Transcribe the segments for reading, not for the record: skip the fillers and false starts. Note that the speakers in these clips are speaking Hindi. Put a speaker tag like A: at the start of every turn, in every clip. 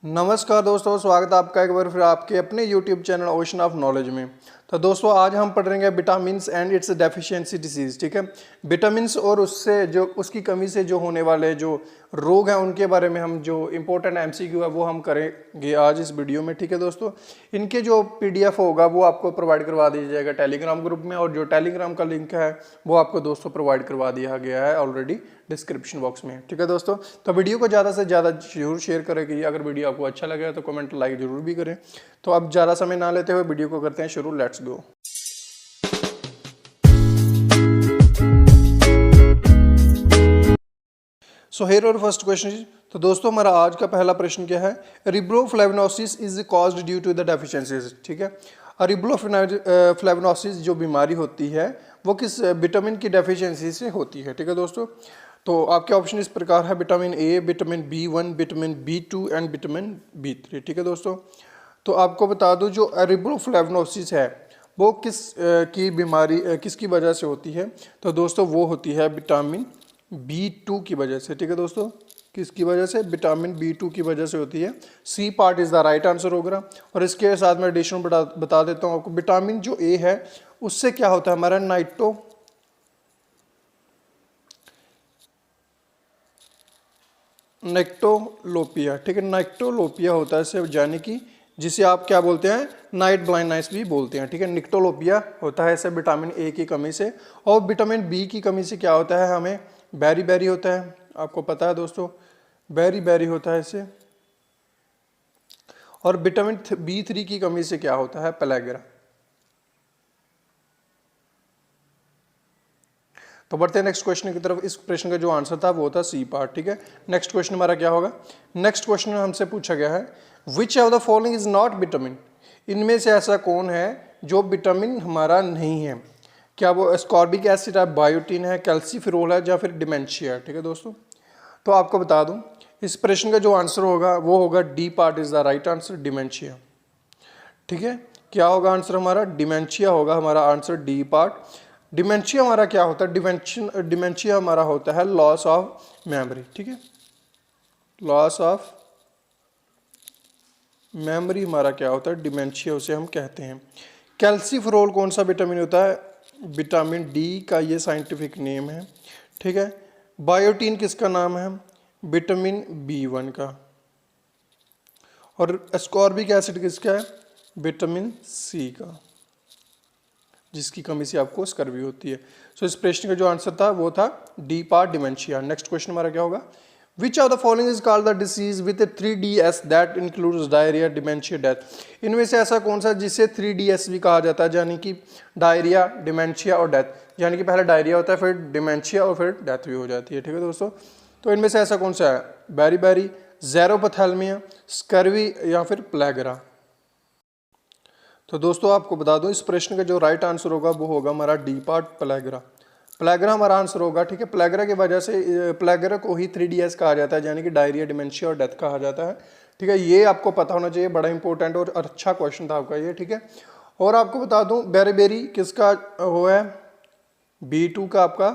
A: नमस्कार दोस्तों, स्वागत है आपका एक बार फिर आपके अपने YouTube channel ocean of knowledge में। तो दोस्तों आज हम पढ़ रहे हैं vitamins and it's deficiency disease. ठीक है, विटामिन्स और उससे जो उसकी कमी से जो होने वाले जो रोग हैं उनके बारे में हम जो इम्पोर्टेंट MCQ है वो हम करेंगे आज इस वीडियो में। ठीक है दोस्तों, इनके जो PDF होगा वो आपको प्रोवाइड करवा दिया जाएगा टेलीग्राम ग्रुप में, और जो टेलीग्राम का लिंक है वो आपको दोस्तों प्रोवाइड करवा दिया गया है ऑलरेडी डिस्क्रिप्शन बॉक्स में। ठीक है दोस्तों, तो वीडियो को ज़्यादा से ज़्यादा जरूर शेयर करें। अगर वीडियो आपको अच्छा लगे तो कमेंट लाइक जरूर भी करें। तो अब ज़्यादा समय ना लेते हुए वीडियो को करते हैं शुरू। Let's go. So here our first question. तो दोस्तों हमारा आज का पहला प्रश्न क्या है? Riboflavinosis is caused due to the deficiencies. ठीक है, रिब्रोफ्लेविनोसिस जो बीमारी होती है वो किस विटामिन की डेफिशिएंसी से होती है? ठीक है दोस्तों, तो आपके ऑप्शन इस प्रकार है: vitamin A, vitamin B1, vitamin B2 and vitamin B3। ठीक है दोस्तों, तो आपको बता दूं जो रिब्रोफ्लेविनोसिस है वो की बीमारी किसकी वजह से होती है? तो दोस्तों वो होती है विटामिन B2 की वजह से। ठीक है दोस्तों, किसकी वजह से? विटामिन B2 की वजह से होती है। C part is the right answer होगा। और इसके साथ मैं एडिशन बता देता हूँ आपको। विटामिन जो ए है उससे क्या होता है हमारा नेक्टोलोपिया। ठीक है, नेक्टोलोपिया होता है इससे, यानी कि जिसे आप क्या बोलते हैं, नाइट ब्लाइंडनेस भी बोलते हैं। ठीक है, निक्टोलोपिया होता है इससे विटामिन ए की कमी से। और विटामिन बी की कमी से क्या होता है हमें? बेरी बेरी होता है, आपको पता है दोस्तों, बेरी बेरी होता है इससे। और विटामिन B3 की कमी से क्या होता है? पेलेग्रा। तो बढ़ते हैं नेक्स्ट क्वेश्चन की तरफ। इस प्रश्न का जो आंसर था वो था सी पार्ट। ठीक है, नेक्स्ट क्वेश्चन हमारा क्या होगा? नेक्स्ट क्वेश्चन में हमसे पूछा गया है विच of the following is not vitamin. इनमें से ऐसा कौन है जो विटामिन हमारा नहीं है? क्या वो एस्कॉर्बिक एसिड है, बायोटीन है, कैल्सीफेरोल है, या फिर डिमेंशिया है? ठीक है दोस्तों, तो आपको बता दूं इस प्रश्न का जो आंसर होगा वो होगा D part is the right answer, dementia. ठीक है, क्या होगा आंसर हमारा? डिमेंशिया होगा हमारा आंसर, डी पार्ट। डिमेंशिया हमारा क्या होता है? डिमेंशिया हमारा होता है लॉस ऑफ मेमोरी। ठीक है, लॉस ऑफ मेमोरी हमारा क्या होता है? डिमेंशिया उसे हम कहते हैं। कैल्सीफेरोल कौन सा विटामिन होता है? विटामिन डी का ये साइंटिफिक नेम है। ठीक है, बायोटीन किसका नाम है? विटामिन B1 का। और एस्कॉर्बिक एसिड किसका है? विटामिन C का, जिसकी कमी से आपको स्कर्वी होती है। सो इस प्रश्न का जो आंसर था वो था D part, dementia. Next question हमारा क्या होगा? विच of the following is called the disease with 3DS that includes diarrhoea, dementia, death. इनमें से ऐसा कौन सा जिसे 3DS भी कहा जाता है, यानी कि डायरिया, डिमेंशिया और डेथ। यानी कि पहले डायरिया होता है, फिर डिमेंशिया और फिर डेथ भी हो जाती है। ठीक है दोस्तों, तो इनमें से ऐसा कौन सा है? बेरी बेरी, ज़ेरोपैथेल्मिया, स्कर्वी या फिर प्लेगरा। तो दोस्तों आपको बता दूं इस प्रश्न का जो राइट आंसर होगा वो होगा हमारा डी पार्ट, प्लेगरा। प्लेगरा हमारा आंसर होगा। ठीक है, प्लेगरा की वजह से प्लेगरा को ही 3DS कहा जाता है, यानी कि डायरिया, डिमेंशिया और डेथ कहा जाता है। ठीक है, ये आपको पता होना चाहिए, बड़ा इंपॉर्टेंट और अच्छा क्वेश्चन था आपका ये। ठीक है, और आपको बता दूं बेरी बेरी किसका वो है? B2 का आपका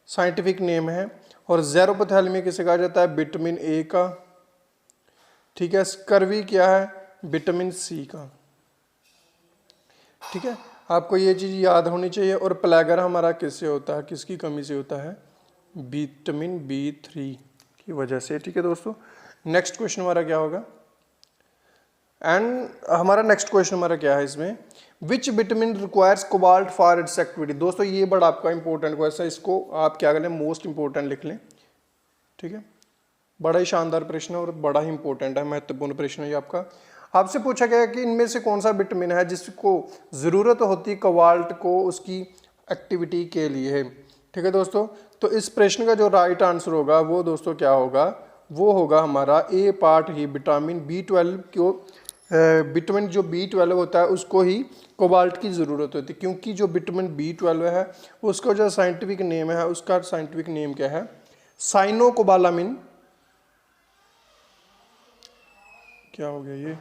A: साइंटिफिक नेम है। और ज़ेरोपैथेल्मिया किसे कहा जाता है? विटामिन ए का। ठीक है, स्कर्वी क्या है? विटामिन C का। ठीक है, आपको ये चीज़ याद होनी चाहिए। और प्लेगरा हमारा किससे होता है, किसकी कमी से होता है? विटामिन B3 की वजह से। ठीक है दोस्तों, नेक्स्ट क्वेश्चन हमारा क्या होगा? एंड हमारा नेक्स्ट क्वेश्चन हमारा क्या है इसमें? Which vitamin requires cobalt for its activity. दोस्तों ये बड़ा आपका इंपॉर्टेंट क्वेश्चन है, इसको आप क्या करें, मोस्ट इंपॉर्टेंट लिख लें। ठीक है, बड़ा ही शानदार प्रश्न है और बड़ा ही इंपॉर्टेंट है, महत्वपूर्ण प्रश्न है ये आपका। आपसे पूछा गया है कि इनमें से कौन सा विटामिन है जिसको ज़रूरत होती है कोबाल्ट को उसकी एक्टिविटी के लिए। ठीक है दोस्तों, तो इस प्रश्न का जो राइट आंसर होगा वो दोस्तों क्या होगा? वो होगा हमारा ए पार्ट ही, विटामिन B12 को। विटामिन जो B12 होता है उसको ही कोबाल्ट की ज़रूरत होती है, क्योंकि जो विटामिन B12 है उसका जो साइंटिफिक नेम है, उसका साइंटिफिक नेम क्या है? साइनोकोबालामिन। क्या हो गया ये?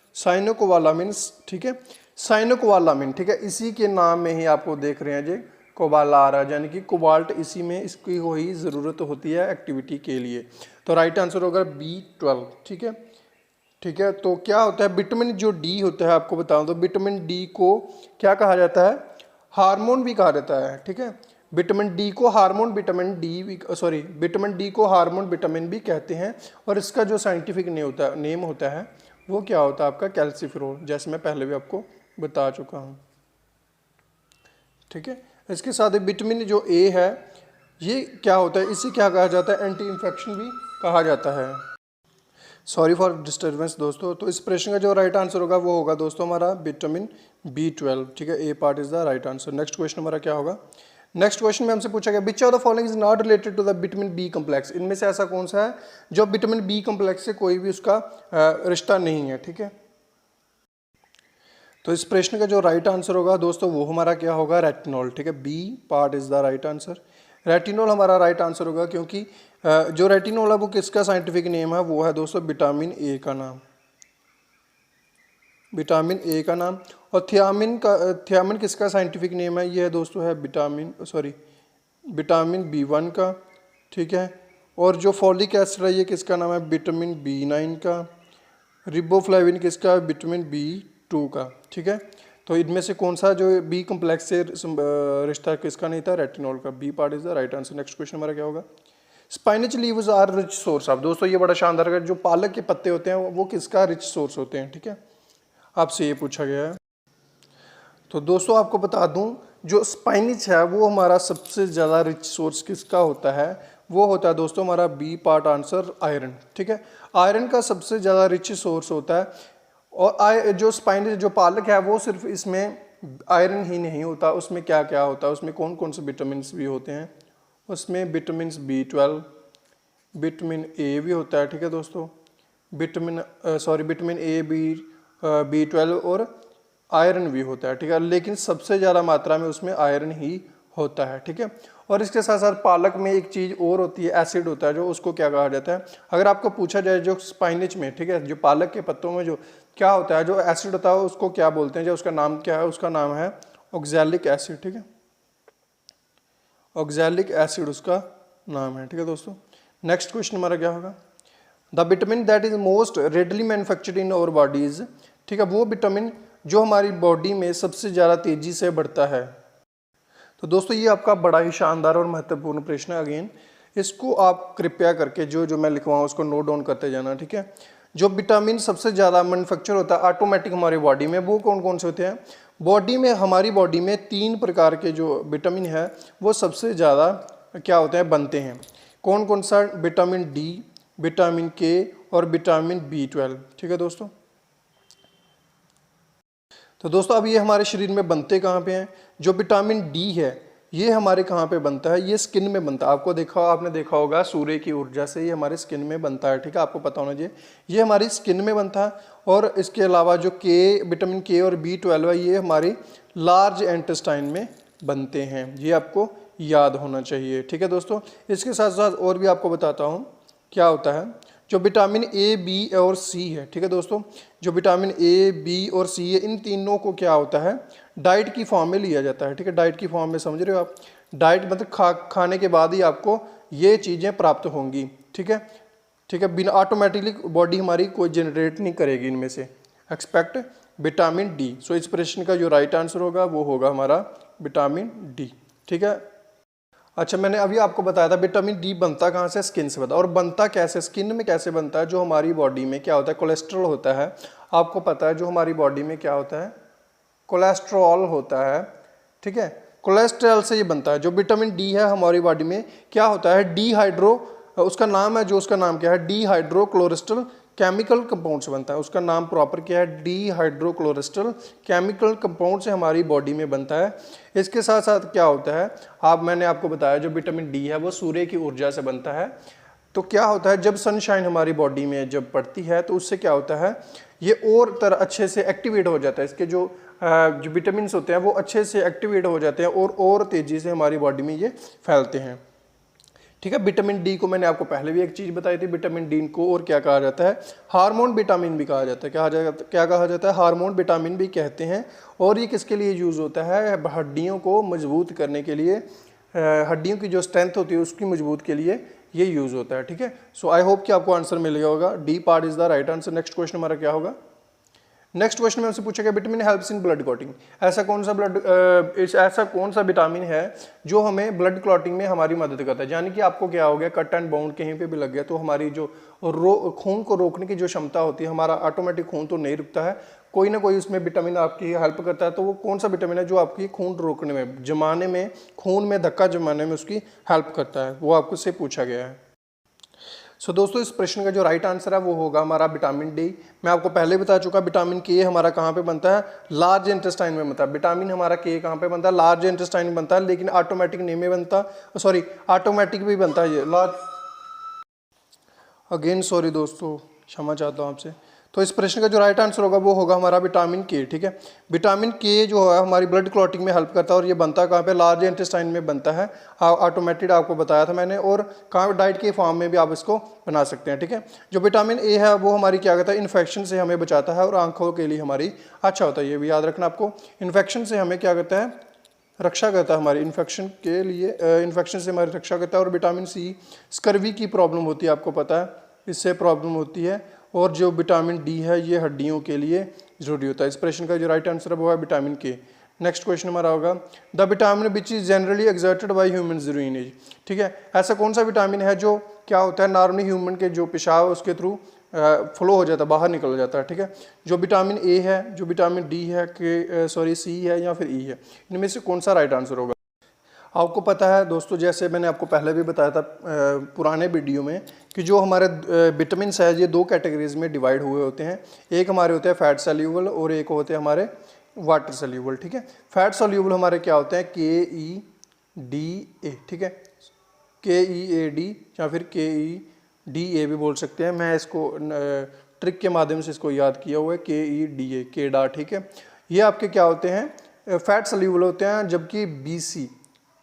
A: साइनोकोबालामिन्स। ठीक है, साइनोकोबालामिन, ठीक है, इसी के नाम में ही आपको देख रहे हैं जी कोबालार, यानी कि कोबाल्ट इसी में इसकी वही ज़रूरत होती है एक्टिविटी के लिए। तो राइट आंसर होगा B12, ठीक है। ठीक है, तो क्या होता है विटामिन जो डी होता है, आपको बताऊं तो विटामिन डी को क्या कहा जाता है, हार्मोन भी कहा जाता है, ठीक है। विटामिन डी को हार्मोन विटामिन डी को हार्मोन विटामिन भी कहते हैं, और इसका जो साइंटिफिक नेम होता है वो क्या होता है आपका कैल्सीफेरोल, जैसे मैं पहले भी आपको बता चुका हूँ, ठीक है। इसके साथ ही विटामिन जो ए है ये क्या होता है, इसे क्या कहा जाता है, एंटी इन्फेक्शन भी कहा जाता है। सॉरी फॉर डिस्टर्बेंस दोस्तों। तो इस प्रश्न का जो राइट आंसर होगा वो होगा दोस्तों हमारा विटामिन B12, ठीक है, A part is the right answer. Next question हमारा क्या होगा, नेक्स्ट क्वेश्चन में हमसे पूछा गया which of the following is not related to the vitamin B complex, इनमें से ऐसा कौन सा है जो विटामिन बी कम्प्लेक्स से कोई भी उसका रिश्ता नहीं है, ठीक है। तो इस प्रश्न का जो राइट आंसर होगा दोस्तों वो हमारा क्या होगा, रेटिनॉल, ठीक है, B part is the right answer. Retinol हमारा राइट आंसर होगा, क्योंकि जो रेटिनॉल है वो किसका साइंटिफिक नेम है, वो है दोस्तों विटामिन ए का नाम, विटामिन ए का नाम। और थियामिन किसका साइंटिफिक नेम है, ये है दोस्तों है विटामिन B1 का, ठीक है। और जो फॉलिक एसिड है ये किसका नाम है, विटामिन B9 का। रिबोफ्लेविन किसका, विटामिन B2 का, ठीक है। तो इनमें से कौन सा जो बी कम्प्लेक्स से रिश्ता किसका नहीं था, रेटिनॉल का, B part is the right answer. Next question हमारा क्या होगा, spinach leaves are rich source of, दोस्तों ये बड़ा शानदार है, जो पालक के पत्ते होते हैं वो किसका रिच सोर्स होते हैं, ठीक है, आपसे ये पूछा गया है। तो दोस्तों आपको बता दूं जो स्पाइनिच है वो हमारा सबसे ज़्यादा रिच सोर्स किसका होता है, वो होता है दोस्तों हमारा बी पार्ट आंसर आयरन, ठीक है। आयरन का सबसे ज़्यादा रिच सोर्स होता है। और जो स्पाइनिच जो पालक है वो सिर्फ इसमें आयरन ही नहीं होता, उसमें क्या क्या होता है, उसमें कौन कौन से विटामिन भी होते हैं, उसमें विटामिन B12, विटामिन ए भी होता है, ठीक है दोस्तों, विटामिन ए, B12 और आयरन भी होता है, ठीक है, लेकिन सबसे ज़्यादा मात्रा में उसमें आयरन ही होता है, ठीक है। और इसके साथ साथ पालक में एक चीज़ और होती है, एसिड होता है, जो उसको क्या कहा जाता है, अगर आपको पूछा जाए जो स्पाइनिच में, ठीक है, जो पालक के पत्तों में जो क्या होता है, जो एसिड होता है उसको क्या बोलते हैं, जो उसका नाम क्या है, उसका नाम है ऑक्सैलिक एसिड, ठीक है, ऑक्सैलिक एसिड उसका नाम है, ठीक है दोस्तों। नेक्स्ट क्वेश्चन हमारा क्या होगा, the vitamin that is most readily manufactured in our bodies, ठीक है, वो विटामिन जो हमारी बॉडी में सबसे ज़्यादा तेज़ी से बढ़ता है। तो दोस्तों ये आपका बड़ा ही शानदार और महत्वपूर्ण प्रश्न है, अगेन इसको आप कृपया करके जो मैं लिखवाऊँ उसको नोट डाउन करते जाना, ठीक है। जो विटामिन सबसे ज़्यादा मैन्युफैक्चर होता है ऑटोमेटिक हमारी बॉडी में, वो कौन कौन से होते हैं, हमारी बॉडी में 3 प्रकार के जो विटामिन है वो सबसे ज़्यादा क्या होते हैं, बनते हैं। कौन कौन सा, विटामिन डी, विटामिन के और विटामिन B12, ठीक है दोस्तों। तो दोस्तों अब ये हमारे शरीर में बनते कहाँ पे हैं, जो विटामिन डी है ये हमारे कहाँ पे बनता है, ये स्किन में बनता है। आपने देखा होगा सूर्य की ऊर्जा से ये हमारे स्किन में बनता है, ठीक है, आपको पता होना चाहिए, ये हमारी स्किन में बनता है। और इसके अलावा जो विटामिन के और B12 है ये हमारी लार्ज इंटेस्टाइन में बनते हैं, ये आपको याद होना चाहिए, ठीक है दोस्तों। इसके साथ साथ और भी आपको बताता हूँ क्या होता है, जो विटामिन ए, बी और सी है, ठीक है दोस्तों, जो विटामिन ए, बी और सी है इन तीनों को क्या होता है, डाइट की फॉर्म में लिया जाता है, ठीक है, डाइट की फॉर्म में, समझ रहे हो आप, डाइट मतलब खाने के बाद ही आपको ये चीज़ें प्राप्त होंगी, ठीक है, ठीक है, बिना ऑटोमेटिकली बॉडी हमारी कोई जनरेट नहीं करेगी इनमें से, एक्सपेक्ट विटामिन डी। सो इस प्रश्न का जो राइट आंसर होगा वो होगा हमारा विटामिन डी, ठीक है। अच्छा मैंने अभी आपको बताया था विटामिन डी बनता कहाँ से, स्किन से बनता, और बनता कैसे, स्किन में कैसे बनता है, जो हमारी बॉडी में क्या होता है, कोलेस्ट्रॉल होता है, आपको पता है जो हमारी बॉडी में क्या होता है, कोलेस्ट्रॉल होता है, ठीक है, कोलेस्ट्रॉल से ये बनता है। जो विटामिन डी है हमारी बॉडी में क्या होता है, उसका नाम है, जो उसका नाम क्या है, डिहाइड्रोक्लोरेस्ट्रल केमिकल कंपाउंड से बनता है, उसका नाम प्रॉपर क्या है, डिहाइड्रोक्लोरेस्ट्रल केमिकल कंपाउंड से हमारी बॉडी में बनता है। इसके साथ साथ क्या होता है, मैंने आपको बताया जो विटामिन डी है वो सूर्य की ऊर्जा से बनता है। तो क्या होता है, जब सनशाइन हमारी बॉडी में जब पड़ती है तो उससे क्या होता है, ये और तरह अच्छे से एक्टिवेट हो जाता है, इसके जो विटामिन होते हैं वो अच्छे से एक्टिवेट हो जाते हैं और तेज़ी से हमारी बॉडी में ये फैलते हैं, ठीक है। विटामिन डी को मैंने आपको पहले भी एक चीज़ बताई थी, विटामिन डी को और क्या कहा जाता है, हार्मोन विटामिन भी कहा जाता है। क्या कहा जाता है, हार्मोन विटामिन भी कहते हैं। और ये किसके लिए यूज़ होता है, हड्डियों को मजबूत करने के लिए, हड्डियों की जो स्ट्रेंथ होती है उसकी मजबूत के लिए ये यूज़ होता है। ठीक है। सो आई होप कि आपको आंसर मिल गया होगा, D part is the right answer. Next question हमारा क्या होगा, नेक्स्ट क्वेश्चन में हमसे पूछा गया vitamin helps in blood clotting. ऐसा कौन सा विटामिन है जो हमें ब्लड क्लॉटिंग में हमारी मदद करता है। यानी कि आपको क्या हो गया, कट एंड बाउंड कहीं पे भी लग गया तो हमारी जो खून को रोकने की जो क्षमता होती है, हमारा ऑटोमेटिक खून तो नहीं रुकता है, कोई ना कोई उसमें विटामिन आपकी हेल्प करता है। तो वो कौन सा विटामिन है जो आपकी खून रोकने में, जमाने में, खून में धक्का जमाने में उसकी हेल्प करता है, वो आपको से पूछा गया है। सो दोस्तों इस प्रश्न का जो राइट आंसर है वो होगा हमारा विटामिन डी। मैं आपको पहले बता चुका, विटामिन के हमारा कहाँ पे बनता है, लार्ज इंटेस्टाइन में बनता है। विटामिन हमारा के कहाँ पे बनता है, लार्ज इंटेस्टाइन में बनता है, लेकिन ऑटोमेटिक नहीं में बनता, सॉरी ऑटोमेटिक भी बनता है ये लार्ज, अगेन सॉरी दोस्तों, क्षमा चाहता हूँ आपसे। तो इस प्रश्न का जो राइट आंसर होगा वो होगा हमारा विटामिन के। ठीक है। विटामिन के जो है हमारी ब्लड क्लॉटिंग में हेल्प करता है, और ये बनता है कहाँ पे, लार्ज इंटेस्टाइन में बनता है, ऑटोमेटेड आपको बताया था मैंने, और कहाँ डाइट के फॉर्म में भी आप इसको बना सकते हैं। ठीक है। जो विटामिन ए है वो हमारी क्या कहता है, इन्फेक्शन से हमें बचाता है और आंखों के लिए हमारी अच्छा होता है, ये भी याद रखना आपको। इन्फेक्शन से हमें क्या करता है, रक्षा करता है, हमारी इन्फेक्शन के लिए, इन्फेक्शन से हमारी रक्षा करता है। और विटामिन सी, स्कर्वी की प्रॉब्लम होती है, आपको पता है, इससे प्रॉब्लम होती है। और जो विटामिन डी है ये हड्डियों के लिए जरूरी होता है। इस प्रश्न का जो राइट आंसर है वो है विटामिन के। नेक्स्ट क्वेश्चन हमारा होगा, the vitamin which is generally excreted by human urine. ठीक है। ऐसा कौन सा विटामिन है जो क्या होता है, नॉर्मली ह्यूमन के जो पेशाब है उसके थ्रू फ्लो हो जाता है, बाहर निकल जाता है। ठीक है। जो विटामिन ए है, जो विटामिन डी है, सी है या फिर ई है, इनमें से कौन सा राइट आंसर होगा। आपको पता है दोस्तों, जैसे मैंने आपको पहले भी बताया था पुराने वीडियो में, कि जो हमारे विटामिन है ये दो कैटेगरीज में डिवाइड हुए होते हैं। एक हमारे होते हैं फैट सॉल्यूबल और एक होते हैं हमारे वाटर सॉल्यूबल। ठीक है। फैट सॉल्यूबल हमारे क्या होते हैं, KEDA। ठीक है। KEAD या फिर KEDA भी बोल सकते हैं, मैं इसको ट्रिक के माध्यम से इसको याद किया हुआ है, KEDA, केडा। ठीक है। ये आपके क्या होते हैं, फैट सॉल्यूबल होते हैं, जबकि BC,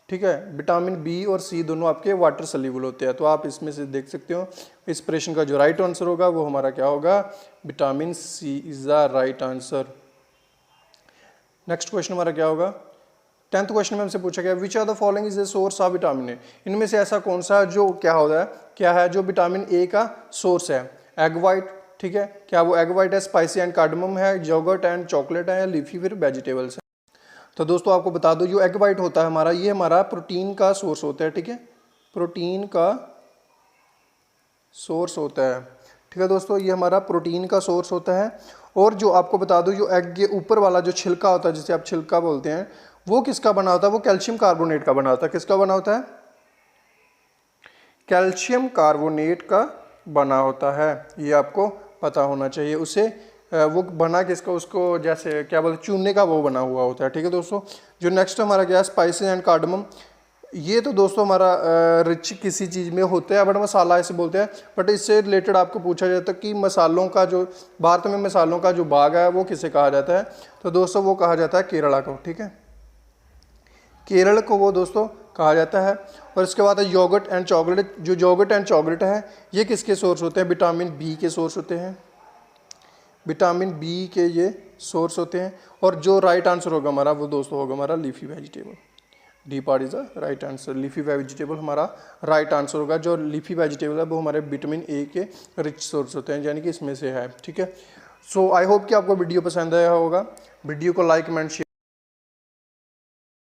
A: ठीक है, विटामिन बी और सी दोनों आपके वाटर सॉल्यूबल होते हैं। तो आप इसमें से देख सकते हो, इस प्रश्न का जो राइट आंसर होगा वो हमारा क्या होगा, vitamin C is the right answer. Next question हमारा क्या होगा, 10th क्वेश्चन में हमसे पूछा गया, which are the following is the source of vitamin A. इनमें से ऐसा कौन सा जो क्या है जो विटामिन ए का सोर्स है। एग वाइट, ठीक है, क्या वो एग वाइट है, स्पाइसी एंड कार्डमम है, योगर्ट एंड चॉकलेट है, या लीफी फिर वेजिटेबल्स है। तो दोस्तों आपको बता दो, जो एग वाइट होता है हमारा, ये हमारा प्रोटीन का सोर्स होता है। ठीक है। प्रोटीन का सोर्स होता है। ठीक है दोस्तों, ये हमारा प्रोटीन का सोर्स होता है। और जो आपको बता दो, जो एग के ऊपर वाला जो छिलका होता है, जिसे आप छिलका बोलते हैं, वो किसका बना होता है, वो कैल्शियम कार्बोनेट का बना होता है। किसका बना होता है, कैल्शियम कार्बोनेट का बना होता है, ये आपको पता होना चाहिए। उसे वो बना किसका, उसको जैसे क्या बोलते, चूने का वो बना हुआ होता है। ठीक है दोस्तों। जो नेक्स्ट हमारा क्या है, स्पाइसी एंड कार्डमम। ये तो दोस्तों हमारा रिच किसी चीज़ में होता है, बट मसाला इसे बोलते हैं। बट इससे रिलेटेड आपको पूछा जाता है कि मसालों का जो, भारत में मसालों का जो बाग है वो किसे कहा जाता है, तो दोस्तों वो कहा जाता है केरला को। ठीक है। केरल को वो दोस्तों कहा जाता है। और इसके बाद है योगर्ट एंड चॉकलेट। जो योगर्ट एंड चॉकलेट है ये किसके सोर्स होते हैं, विटामिन बी के सोर्स होते हैं। विटामिन बी के ये सोर्स होते हैं। और जो राइट आंसर होगा हमारा वो दोस्तों होगा हमारा leafy vegetable. D part is the right answer. Leafy vegetable हमारा राइट आंसर होगा। जो लीफी वेजिटेबल है वो हमारे विटामिन ए के रिच सोर्स होते हैं, यानी कि इसमें से है। ठीक है। सो आई होप कि आपको वीडियो पसंद आया होगा। वीडियो को लाइक कमेंट शेयर